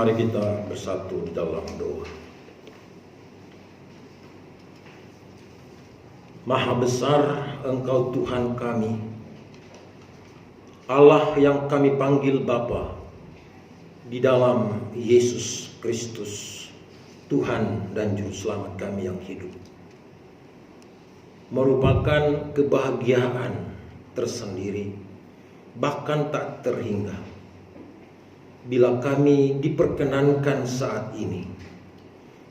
Mari kita bersatu dalam doa. Maha besar Engkau Tuhan kami, Allah yang kami panggil Bapa, di dalam Yesus Kristus, Tuhan dan Juru Selamat kami yang hidup. Merupakan kebahagiaan tersendiri, bahkan tak terhingga, bila kami diperkenankan saat ini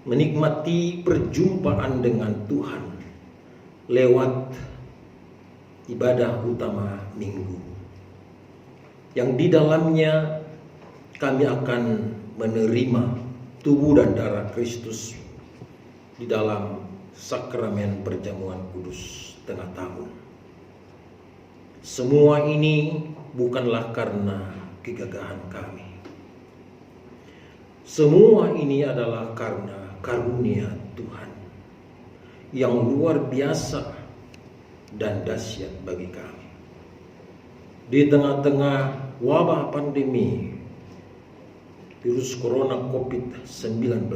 menikmati perjumpaan dengan Tuhan lewat ibadah utama minggu, yang di dalamnya kami akan menerima tubuh dan darah Kristus di dalam sakramen perjamuan kudus tengah tahun. Semua ini bukanlah karena kegagahan kami. Semua ini adalah karena karunia Tuhan yang luar biasa dan dahsyat bagi kami. Di tengah-tengah wabah pandemi virus corona COVID-19,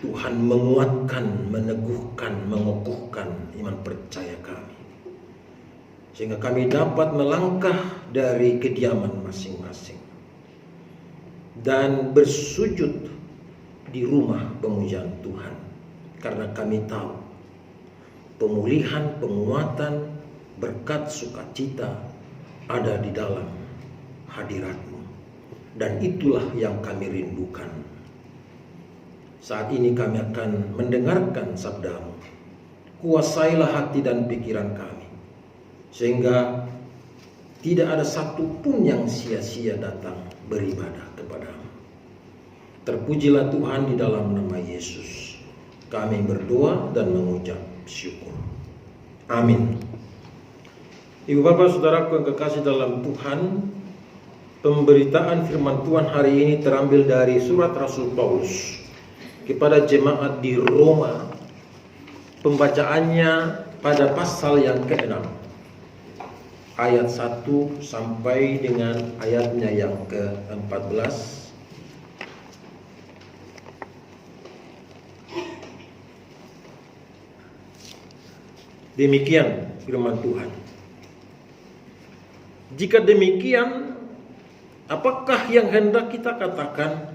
Tuhan menguatkan, meneguhkan, mengokohkan iman percaya kami, sehingga kami dapat melangkah dari kediaman masing-masing dan bersujud di rumah pemujaan Tuhan, karena kami tahu pemulihan, penguatan, berkat sukacita ada di dalam hadirat-Mu, dan itulah yang kami rindukan. Saat ini kami akan mendengarkan sabda-Mu. Kuasailah hati dan pikiran kami, sehingga tidak ada satupun yang sia-sia datang beribadah kepada-Mu. Terpujilah Tuhan, di dalam nama Yesus kami berdoa dan mengucap syukur. Amin. Ibu bapak saudaraku yang kekasih dalam Tuhan, pemberitaan firman Tuhan hari ini terambil dari surat Rasul Paulus kepada jemaat di Roma. Pembacaannya pada pasal yang ke-6, ayat 1 sampai dengan ayatnya yang ke-14. Demikian firman Tuhan. Jika demikian, apakah yang hendak kita katakan?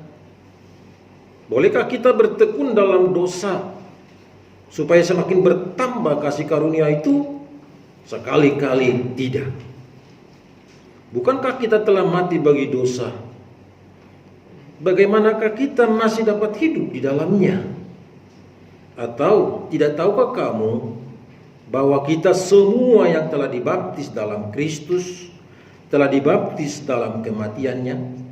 Bolehkah kita bertekun dalam dosa supaya semakin bertambah kasih karunia itu? Sekali-kali tidak. Bukankah kita telah mati bagi dosa? Bagaimanakah kita masih dapat hidup di dalamnya? Atau tidak tahukah kamu bahwa kita semua yang telah dibaptis dalam Kristus telah dibaptis dalam kematiannya?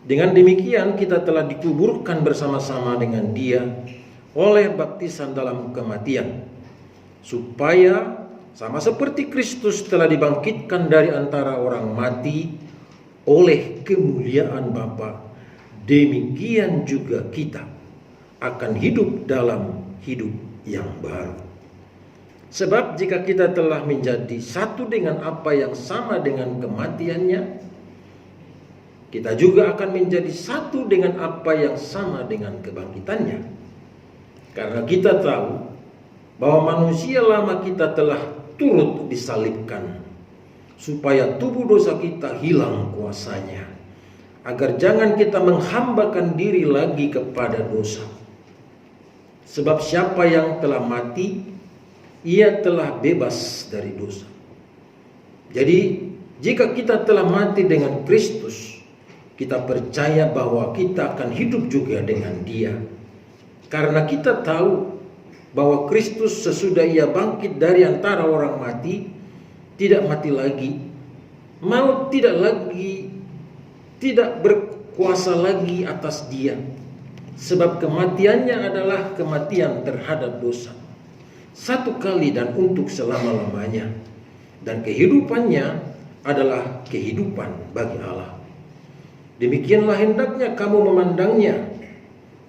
Dengan demikian kita telah dikuburkan bersama-sama dengan Dia oleh baptisan dalam kematian, supaya sama seperti Kristus telah dibangkitkan dari antara orang mati oleh kemuliaan Bapa, demikian juga kita akan hidup dalam hidup yang baru. Sebab jika kita telah menjadi satu dengan apa yang sama dengan kematiannya, kita juga akan menjadi satu dengan apa yang sama dengan kebangkitannya. Karena kita tahu bahwa manusia lama kita telah turut disalibkan, supaya tubuh dosa kita hilang kuasanya, agar jangan kita menghambakan diri lagi kepada dosa. Sebab siapa yang telah mati, ia telah bebas dari dosa. Jadi jika kita telah mati dengan Kristus, kita percaya bahwa kita akan hidup juga dengan Dia. Karena kita tahu bahwa Kristus sesudah Ia bangkit dari antara orang mati, tidak mati lagi, maut tidak berkuasa lagi atas Dia. Sebab kematiannya adalah kematian terhadap dosa, satu kali dan untuk selama-lamanya, dan kehidupannya adalah kehidupan bagi Allah. Demikianlah hendaknya kamu memandangnya,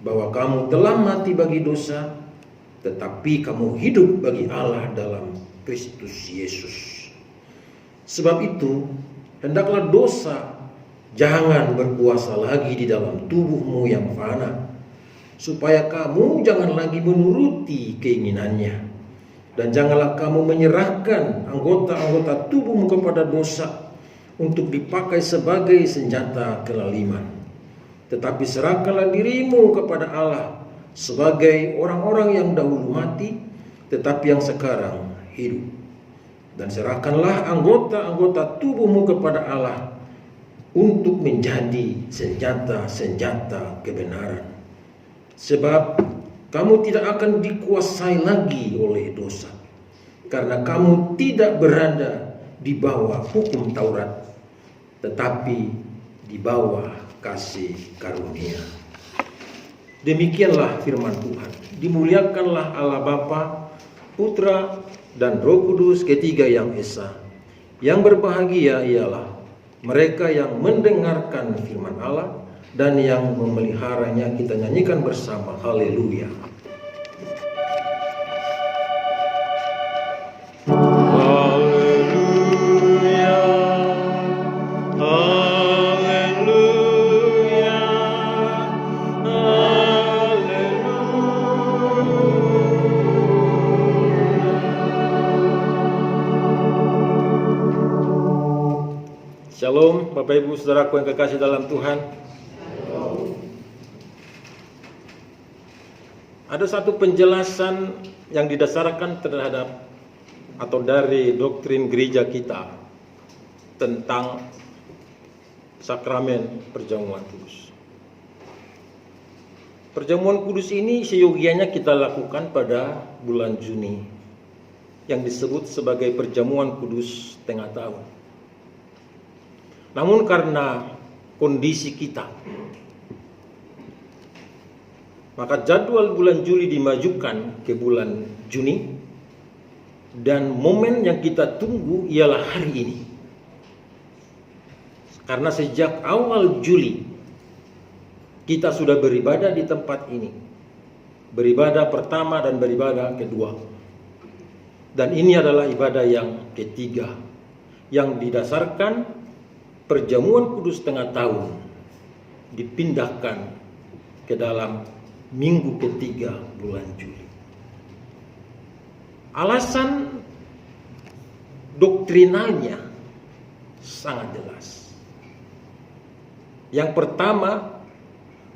bahwa kamu telah mati bagi dosa, tetapi kamu hidup bagi Allah dalam Kristus Yesus. Sebab itu hendaklah dosa Jangan berkuasa lagi di dalam tubuhmu yang fana, supaya kamu jangan lagi menuruti keinginannya. Dan janganlah kamu menyerahkan anggota-anggota tubuhmu kepada dosa untuk dipakai sebagai senjata kelaliman. Tetapi serahkanlah dirimu kepada Allah sebagai orang-orang yang dahulu mati, tetapi yang sekarang hidup. Dan serahkanlah anggota-anggota tubuhmu kepada Allah untuk menjadi senjata-senjata kebenaran. Sebab kamu tidak akan dikuasai lagi oleh dosa, karena kamu tidak berada di bawah hukum Taurat, tetapi di bawah kasih karunia. Demikianlah firman Tuhan. Dimuliakanlah Allah Bapa, Putra, dan Roh Kudus, ketiga yang esa. Yang berbahagia ialah mereka yang mendengarkan firman Allah dan yang memeliharanya. Kita nyanyikan bersama, haleluya. Shalom, Bapak Ibu Saudaraku yang kekasih dalam Tuhan. Ada satu penjelasan yang didasarkan terhadap atau dari doktrin gereja kita tentang sakramen perjamuan kudus. Perjamuan kudus ini seyogianya kita lakukan pada bulan Juni, yang disebut sebagai perjamuan kudus tengah tahun. Namun karena kondisi kita, maka jadwal bulan Juli dimajukan ke bulan Juni, dan momen yang kita tunggu ialah hari ini. Karena sejak awal Juli kita sudah beribadah di tempat ini, beribadah pertama dan beribadah kedua, dan ini adalah ibadah yang ketiga yang didasarkan perjamuan kudus tengah tahun dipindahkan ke dalam minggu ketiga bulan Juli. Alasan doktrinalnya sangat jelas. Yang pertama,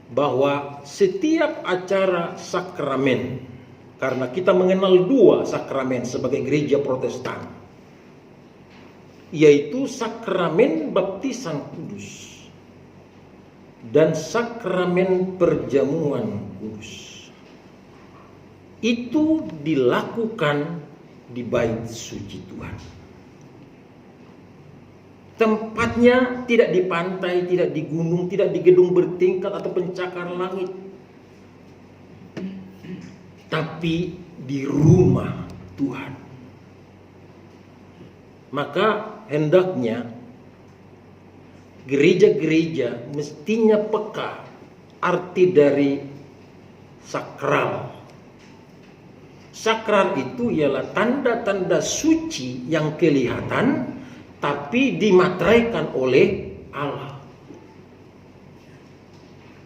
bahwa setiap acara sakramen, karena kita mengenal dua sakramen sebagai gereja Protestan, yaitu sakramen baptisan kudus dan sakramen perjamuan kudus, itu dilakukan di bait suci Tuhan. Tempatnya tidak di pantai, tidak di gunung, tidak di gedung bertingkat atau pencakar langit, tapi di rumah Tuhan. Maka hendaknya gereja-gereja mestinya peka arti dari sakral. Sakral itu ialah tanda-tanda suci yang kelihatan tapi dimateraikan oleh Allah.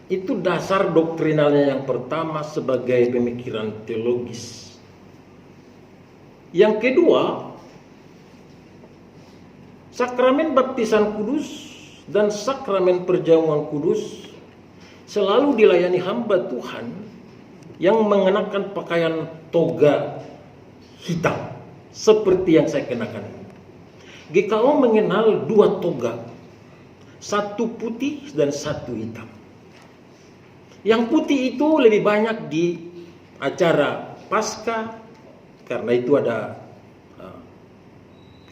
Itu dasar doktrinalnya yang pertama sebagai pemikiran teologis. Yang kedua, sakramen baptisan kudus dan sakramen perjamuan kudus selalu dilayani hamba Tuhan yang mengenakan pakaian toga hitam seperti yang saya kenakan ini. GKO mengenal dua toga, satu putih dan satu hitam. Yang putih itu lebih banyak di acara Paskah, karena itu ada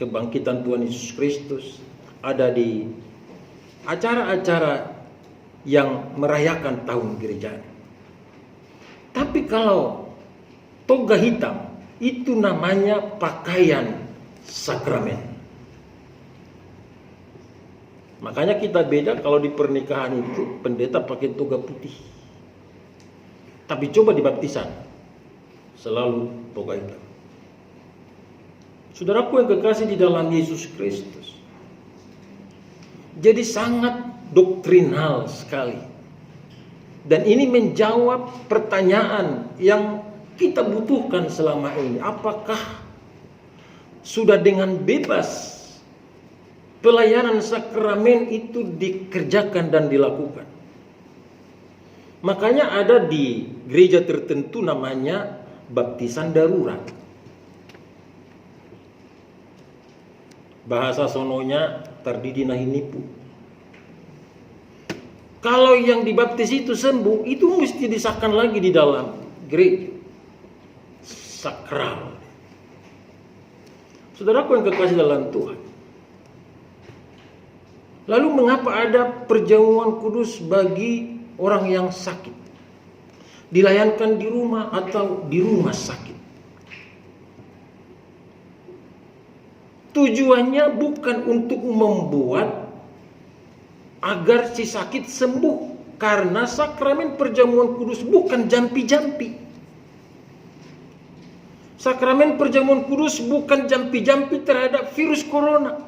kebangkitan Tuhan Yesus Kristus, ada di acara-acara yang merayakan tahun gereja. Tapi kalau toga hitam, itu namanya pakaian sakramen. Makanya kita beda kalau di pernikahan itu pendeta pakai toga putih. Tapi coba di baptisan, selalu toga hitam. Saudaraku yang kekasih di dalam Yesus Kristus, jadi sangat doktrinal sekali. Dan ini menjawab pertanyaan yang kita butuhkan selama ini. Apakah sudah dengan bebas pelayanan sakramen itu dikerjakan dan dilakukan? Makanya ada di gereja tertentu namanya baptisan darurat. Bahasa sononya tardidi nahinipu. Kalau yang dibaptis itu sembuh, itu mesti disahkan lagi di dalam gereja sakral. Saudaraku yang kekasih dalam Tuhan, lalu mengapa ada perjamuan kudus bagi orang yang sakit? Dilayankan di rumah atau di rumah sakit. Tujuannya bukan untuk membuat agar si sakit sembuh, karena sakramen perjamuan kudus bukan jampi-jampi. Sakramen perjamuan kudus bukan jampi-jampi terhadap virus corona.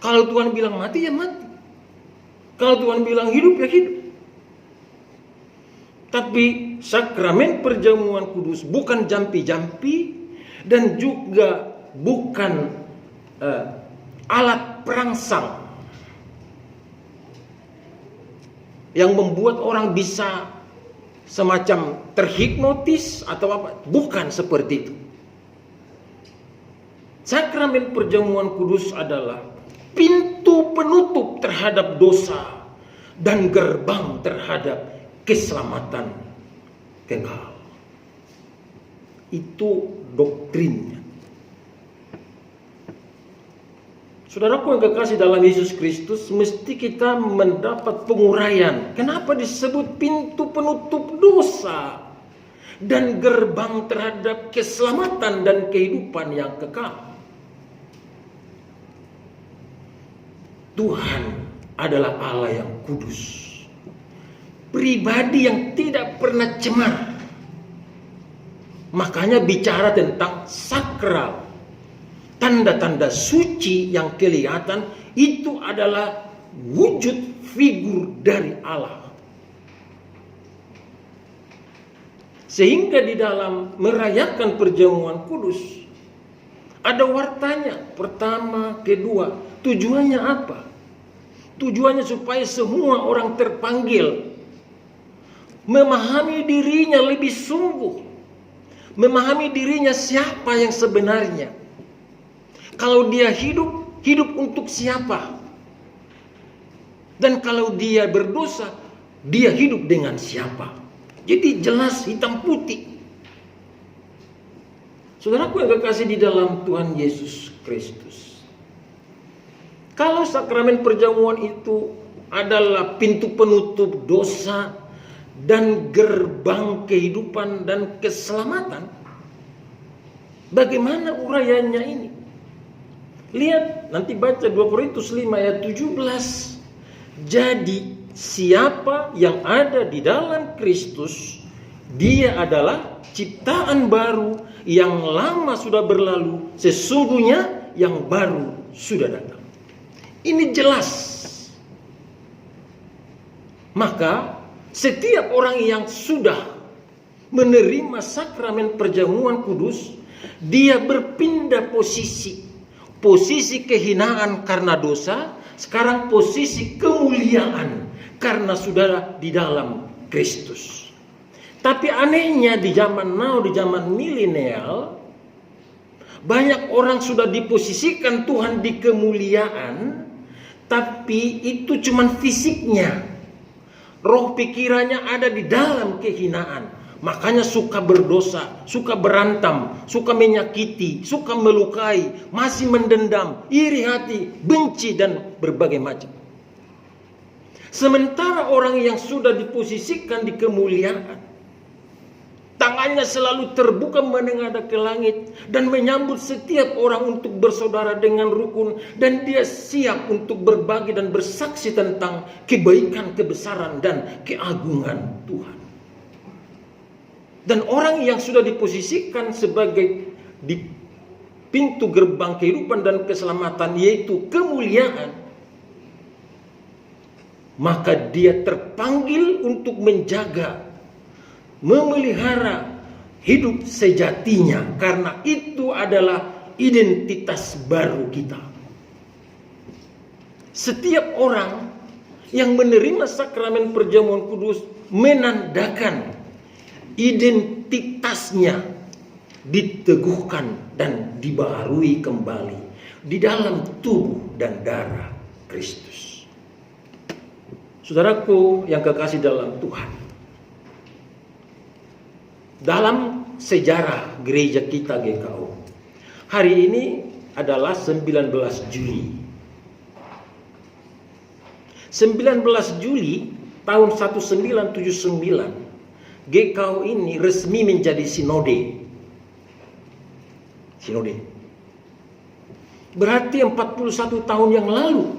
Kalau Tuhan bilang mati, ya mati. Kalau Tuhan bilang hidup, ya hidup. Tapi sakramen perjamuan kudus bukan jampi-jampi dan juga bukan alat perangsang yang membuat orang bisa semacam terhipnotis atau apa. Bukan seperti itu. Sakramen perjamuan kudus adalah pintu penutup terhadap dosa dan gerbang terhadap keselamatan kekal. Itu doktrinnya. Saudaraku yang kekasih dalam Yesus Kristus, mesti kita mendapat penguraian. Kenapa disebut pintu penutup dosa dan gerbang terhadap keselamatan dan kehidupan yang kekal? Tuhan adalah Allah yang kudus, pribadi yang tidak pernah cemar. Makanya bicara tentang sakral, tanda-tanda suci yang kelihatan itu adalah wujud figur dari Allah. Sehingga di dalam merayakan perjamuan kudus ada wartanya, pertama, kedua. Tujuannya apa? Tujuannya supaya semua orang terpanggil memahami dirinya lebih sungguh, memahami dirinya siapa yang sebenarnya. Kalau dia hidup, hidup untuk siapa? Dan kalau dia berdosa, dia hidup dengan siapa? Jadi jelas hitam putih. Saudaraku yang kekasih di dalam Tuhan Yesus Kristus, kalau sakramen perjamuan itu adalah pintu penutup dosa dan gerbang kehidupan dan keselamatan, bagaimana uraiannya ini? Lihat, nanti baca 2 Korintus 5 ayat 17. Jadi siapa yang ada di dalam Kristus, dia adalah ciptaan baru, yang lama sudah berlalu, sesungguhnya yang baru sudah datang. Ini jelas. Maka setiap orang yang sudah menerima sakramen perjamuan kudus, dia berpindah posisi. Posisi kehinaan karena dosa, sekarang posisi kemuliaan karena sudah di dalam Kristus. Tapi anehnya di zaman now, di zaman milenial, banyak orang sudah diposisikan Tuhan di kemuliaan, tapi itu cuma fisiknya. Roh pikirannya ada di dalam kehinaan. Makanya suka berdosa, suka berantam, suka menyakiti, suka melukai, masih mendendam, iri hati, benci, dan berbagai macam. Sementara orang yang sudah diposisikan di kemuliaan, tangannya selalu terbuka menengadah ke langit dan menyambut setiap orang untuk bersaudara dengan rukun, dan dia siap untuk berbagi dan bersaksi tentang kebaikan, kebesaran, dan keagungan Tuhan. Dan orang yang sudah diposisikan sebagai di pintu gerbang kehidupan dan keselamatan, yaitu kemuliaan, maka dia terpanggil untuk menjaga, memelihara hidup sejatinya, karena itu adalah identitas baru kita. Setiap orang yang menerima sakramen perjamuan kudus menandakan identitasnya diteguhkan dan dibaharui kembali di dalam tubuh dan darah Kristus. Saudaraku yang kekasih dalam Tuhan, dalam sejarah gereja kita GKO, hari ini adalah 19 Juli. 19 Juli tahun 1979, GKO ini resmi menjadi sinode. Berarti 41 tahun yang lalu,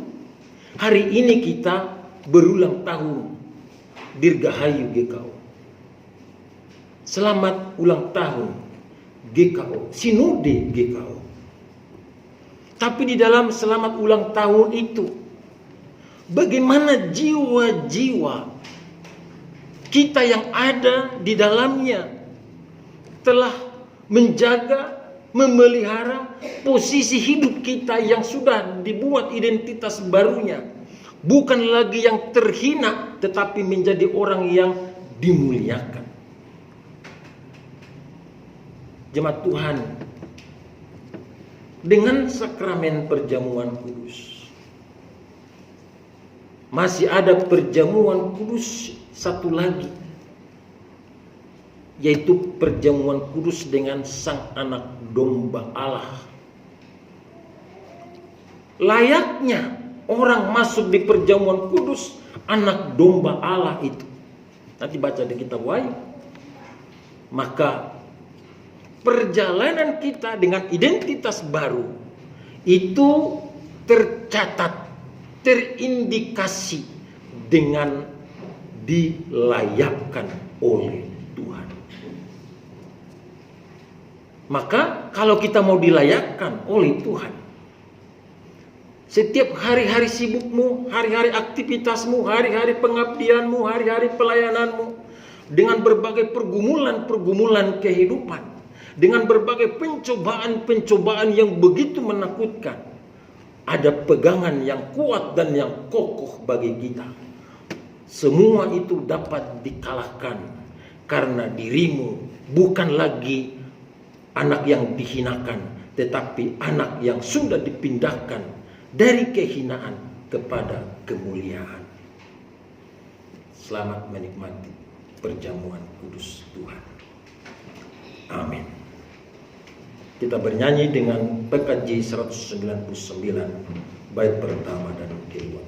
hari ini kita berulang tahun Dirgahayu GKO. Selamat ulang tahun GKO, sinode GKO. Tapi di dalam selamat ulang tahun itu, bagaimana jiwa-jiwa kita yang ada di dalamnya telah menjaga, memelihara posisi hidup kita yang sudah dibuat identitas barunya. Bukan lagi yang terhina, tetapi menjadi orang yang dimuliakan. Jemaat Tuhan, dengan sakramen perjamuan kudus, masih ada perjamuan kudus satu lagi, yaitu perjamuan kudus dengan Sang Anak Domba Allah. Layaknya orang masuk di perjamuan kudus Anak Domba Allah itu. Nanti baca di kitab Wahyu. Maka perjalanan kita dengan identitas baru itu tercatat, terindikasi dengan dilayakkan oleh Tuhan. Maka kalau kita mau dilayakkan oleh Tuhan, setiap hari-hari sibukmu, hari-hari aktivitasmu, hari-hari pengabdianmu, hari-hari pelayananmu, dengan berbagai pergumulan-pergumulan kehidupan, dengan berbagai pencobaan-pencobaan yang begitu menakutkan, ada pegangan yang kuat dan yang kokoh bagi kita. Semua itu dapat dikalahkan karena dirimu bukan lagi anak yang dihinakan, tetapi anak yang sudah dipindahkan dari kehinaan kepada kemuliaan. Selamat menikmati perjamuan kudus Tuhan. Amin. Kita bernyanyi dengan PKJ 199 bait pertama dan kedua.